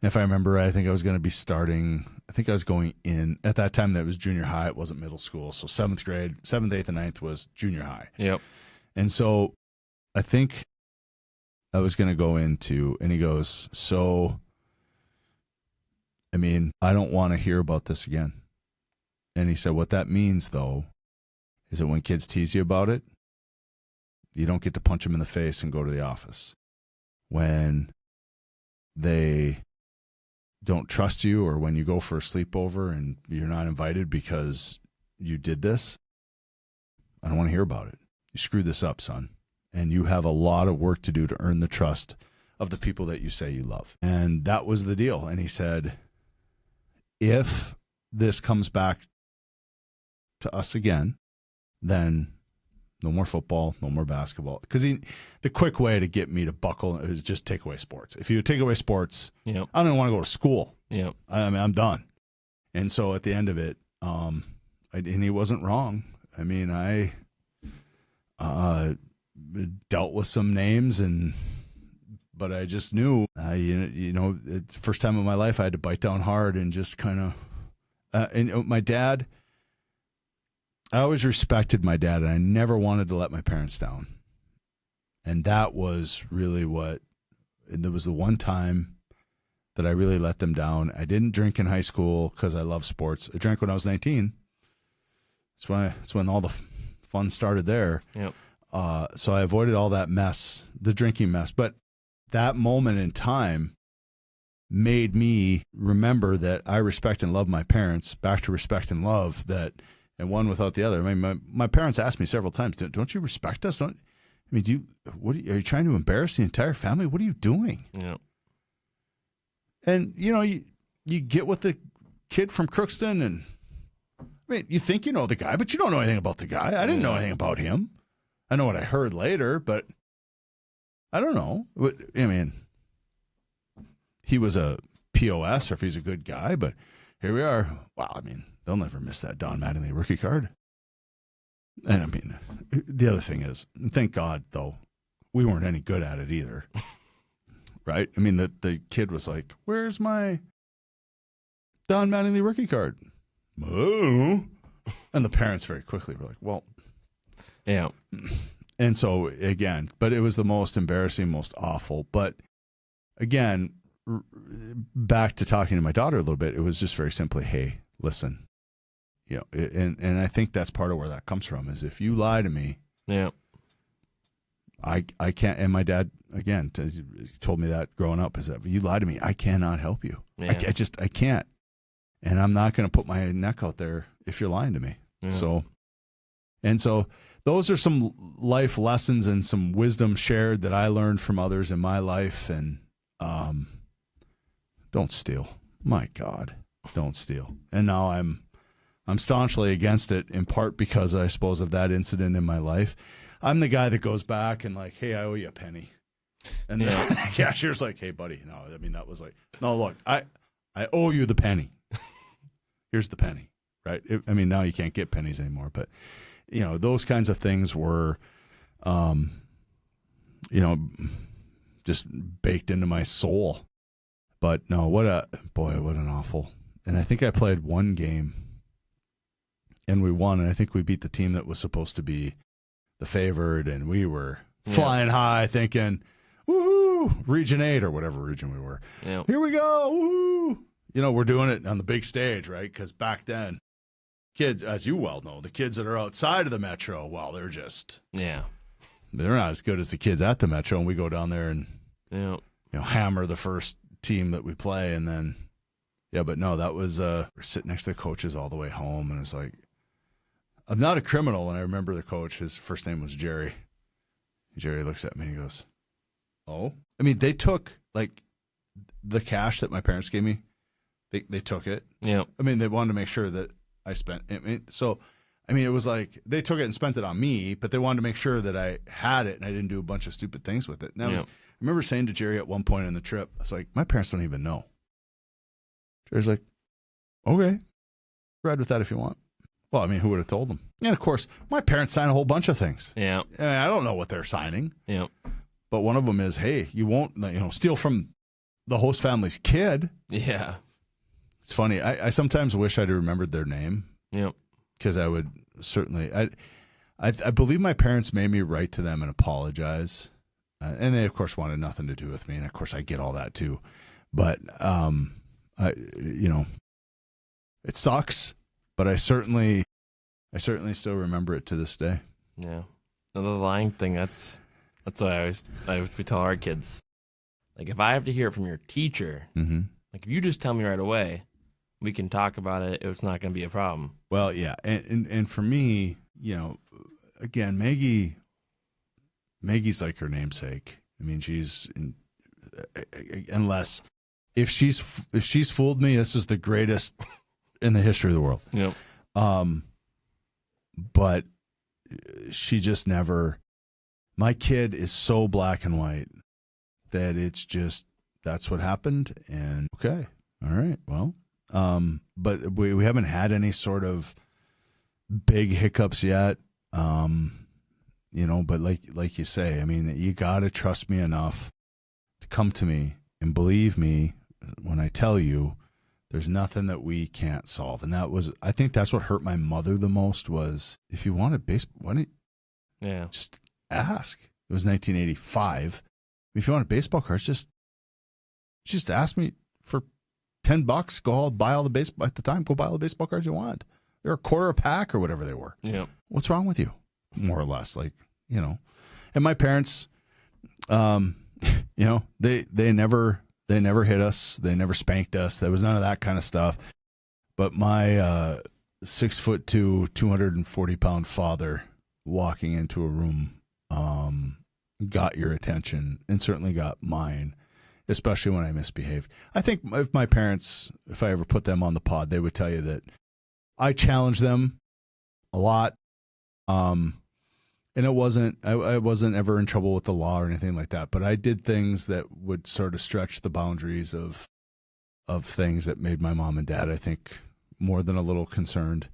If I remember right, I think I was going to be starting, I think I was going in, at that time that was junior high, it wasn't middle school. So 7th grade, 7th, 8th, and 9th was junior high. Yep. And so I think I was going to go into, and he goes, so, I mean, I don't want to hear about this again. And he said, what that means, though, is that when kids tease you about it, you don't get to punch them in the face and go to the office. When they don't trust you, or when you go for a sleepover and you're not invited because you did this, I don't want to hear about it. You screwed this up, son. And you have a lot of work to do to earn the trust of the people that you say you love. And that was the deal. And he said, if this comes back to us again, then no more football, no more basketball. Because the quick way to get me to buckle is just take away sports. If you take away sports, Yep. I don't even want to go to school. Yep. I mean, I'm done. And so at the end of it, and he wasn't wrong. I mean, I dealt with some names, but I just knew, it's the first time in my life I had to bite down hard and just kind of, and my dad, I always respected my dad, and I never wanted to let my parents down. And that was really there was the one time that I really let them down. I didn't drink in high school because I love sports. I drank when I was 19. That's when all the fun started there. Yep. So I avoided all that mess, the drinking mess. But that moment in time made me remember that I respect and love my parents, back to respect and love, and one without the other. I mean, my parents asked me several times, don't you respect us? Are you trying to embarrass the entire family? What are you doing? Yeah. And, you get with the kid from Crookston, and I mean, you think you know the guy, but you don't know anything about the guy. I didn't know anything about him. I know what I heard later, but I don't know. I mean, he was a POS, or if he's a good guy, but here we are. Wow, I mean, they'll never miss that Don Mattingly rookie card. And I mean, the other thing is, thank God, though, we weren't any good at it either. Right? I mean, the kid was like, where's my Don Mattingly rookie card? Oh. And the parents very quickly were like, well. Yeah. And so, again, but it was the most embarrassing, most awful. But again, back to talking to my daughter a little bit, it was just very simply, hey, listen. And I think that's part of where that comes from, is if you lie to me, Yeah. I can't. And my dad, again, told me that growing up, is that if you lie to me, I cannot help you. Yeah. I can't. And I'm not going to put my neck out there if you're lying to me. Yeah. So those are some life lessons and some wisdom shared that I learned from others in my life. And don't steal. My God, don't steal. And now I'm staunchly against it, in part because I suppose of that incident in my life. I'm the guy that goes back and like, hey, I owe you a penny. And the cashier's like, hey, buddy. No, I mean, that was like, no, look, I owe you the penny. Here's the penny, right? I mean, now you can't get pennies anymore. But, those kinds of things were, just baked into my soul. But no, what an awful. And I think I played one game and we won. And I think we beat the team that was supposed to be the favored, and we were flying high thinking, woohoo, Region 8 or whatever region we were. Yeah. Here we go, woohoo. we're doing it on the big stage, right? Because back then, kids, as you well know, the kids that are outside of the Metro, well, they're not as good as the kids at the Metro. And we go down there and, hammer the first team that we play. And then, but no, that was, we're sitting next to the coaches all the way home. And it's like, I'm not a criminal. And I remember the coach, his first name was Jerry. Jerry looks at me and he goes, oh? I mean, they took, like, the cash that my parents gave me. They took it. Yeah. I mean, they wanted to make sure that I spent it. It was like they took it and spent it on me, but they wanted to make sure that I had it and I didn't do a bunch of stupid things with it. And I remember saying to Jerry at one point in the trip, I was like, my parents don't even know. Jerry's like, okay, ride with that if you want. Well, I mean, who would have told them? And of course, my parents signed a whole bunch of things. Yeah. I don't know what they're signing. Yeah. But one of them is, hey, you won't, steal from the host family's kid. Yeah. It's funny. I sometimes wish I'd remembered their name. Yep. Because I would certainly. I believe my parents made me write to them and apologize, and they of course wanted nothing to do with me, and of course I get all that too, but it sucks, but I certainly still remember it to this day. Yeah. The lying thing. That's what we tell our kids. Like if I have to hear it from your teacher, like if you just tell me right away, we can talk about it. It's not going to be a problem. Well, yeah, and for me, again, Maggie's like her namesake. I mean, unless if she's fooled me, this is the greatest in the history of the world. Yep. But she just never. My kid is so black and white that it's just that's what happened, and okay, all right, well. But we haven't had any sort of big hiccups yet. But like you say, I mean, you got to trust me enough to come to me and believe me when I tell you there's nothing that we can't solve. And I think that's what hurt my mother the most was if you wanted baseball, why don't you just ask? It was 1985. If you wanted baseball cards, just ask me for $10. Go buy all the baseball at the time. Go buy all the baseball cards you want. They're a quarter a pack or whatever they were. Yeah. What's wrong with you? More or less, And my parents, they never hit us. They never spanked us. There was none of that kind of stuff. But my 6'2", 240-pound father walking into a room got your attention and certainly got mine. Especially when I misbehaved. I think if my parents, if I ever put them on the pod, they would tell you that I challenged them a lot. And I wasn't ever in trouble with the law or anything like that. But I did things that would sort of stretch the boundaries of things that made my mom and dad, I think, more than a little concerned.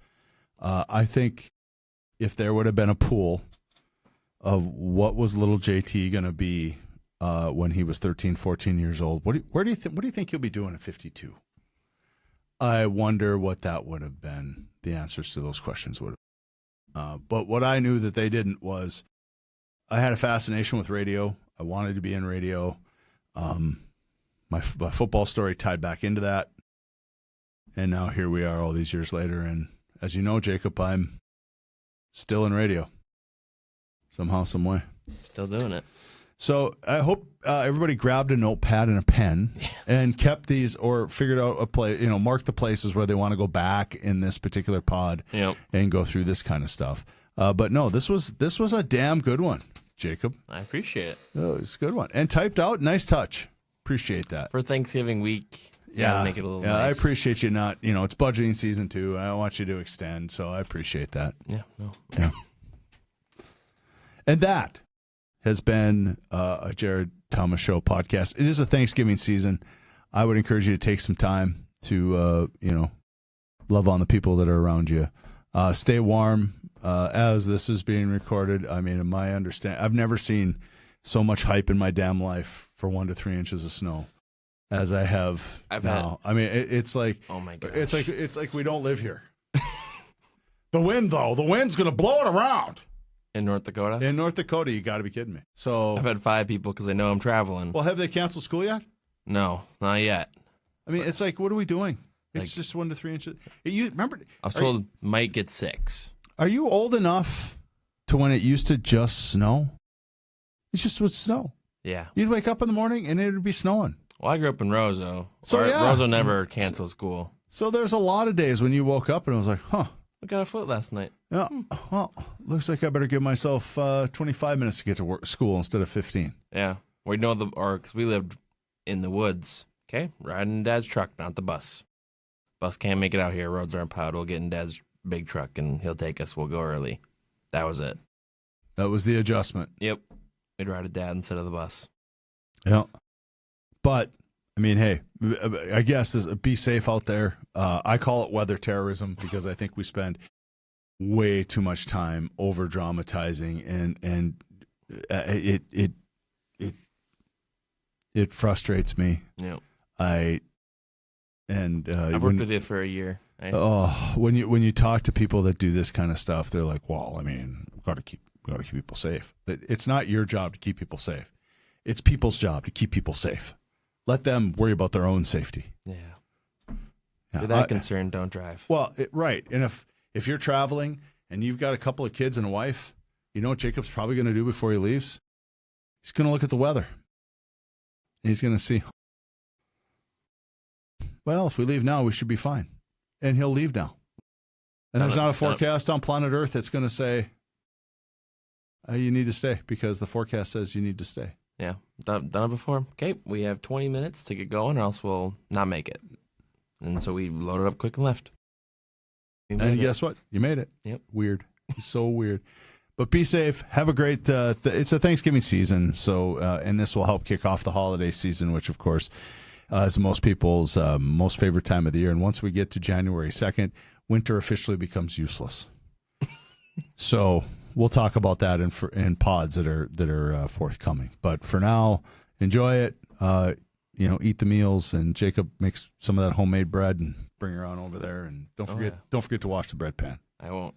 I think if there would have been a pool of what was little JT going to be when he was 13, 14 years old. What do you think he'll be doing at 52? I wonder what that would have been. The answers to those questions would have. But what I knew that they didn't was I had a fascination with radio. I wanted to be in radio. My football story tied back into that. And now here we are all these years later. And as you know, Jacob, I'm still in radio. Somehow, some way. Still doing it. So I hope everybody grabbed a notepad and a pen and kept these or figured out a place, mark the places where they want to go back in this particular pod and go through this kind of stuff. But no, this was a damn good one, Jacob. I appreciate it. Oh, it's a good one. And typed out, nice touch. Appreciate that. For Thanksgiving week, make it a little nice. I appreciate you not, it's budgeting season too. I want you to extend, so I appreciate that. Yeah, no. Yeah. And that has been a Jared Thomas Show podcast. It is a Thanksgiving season. I would encourage you to take some time to, love on the people that are around you. Stay warm as this is being recorded. I mean, in my understanding, I've never seen so much hype in my damn life for 1 to 3 inches of snow as I have now. I mean, it's like, oh my gosh. It's like we don't live here. The wind's going to blow it around. In North Dakota? In North Dakota, you got to be kidding me. So I've had 5 people because they know I'm traveling. Well, have they canceled school yet? No, not yet. I mean, it's like, what are we doing? It's Like- just 1 to 3 inches. You remember? I was told might get 6. Are you old enough to when it used to just snow? It just would snow. Yeah. You'd wake up in the morning and it would be snowing. Well, I grew up in Roseau. So, yeah. Roseau never canceled school. So there's a lot of days when you woke up and it was like, huh. I got a foot last night. Yeah, well, looks like I better give myself 25 minutes to get to school instead of 15. Yeah. We know because we lived in the woods. Okay. Riding in Dad's truck, not the bus. Bus can't make it out here. Roads aren't plowed. We'll get in Dad's big truck and he'll take us. We'll go early. That was it. That was the adjustment. Yep. We'd ride with Dad instead of the bus. Yeah. But, I mean, hey, I guess be safe out there. I call it weather terrorism because I think we spend way too much time over dramatizing and it frustrates me. Yep. I've worked with you for a year. When you talk to people that do this kind of stuff, they're like, well, I mean, we've got to keep people safe. It's not your job to keep people safe. It's people's job to keep people safe. Let them worry about their own safety. Yeah. Yeah, If that concerned, don't drive. Well, right. And if you're traveling and you've got a couple of kids and a wife, you know what Jacob's probably going to do before he leaves? He's going to look at the weather. And he's going to see, well, if we leave now, we should be fine. And he'll leave now. And there's not a forecast on planet Earth that's going to say, you need to stay because the forecast says you need to stay. Yeah. Done it before. Okay. We have 20 minutes to get going or else we'll not make it. And so we loaded up quick and left. And guess what? You made it. Yep. Weird. So weird. But be safe. Have a great, it's a Thanksgiving season. So, and this will help kick off the holiday season, which of course is most people's most favorite time of the year. And once we get to January 2nd, winter officially becomes useless. So we'll talk about that in pods that are forthcoming. But for now, enjoy it. Eat the meals, and Jacob makes some of that homemade bread and bring her on over there. And don't forget to wash the bread pan. I won't.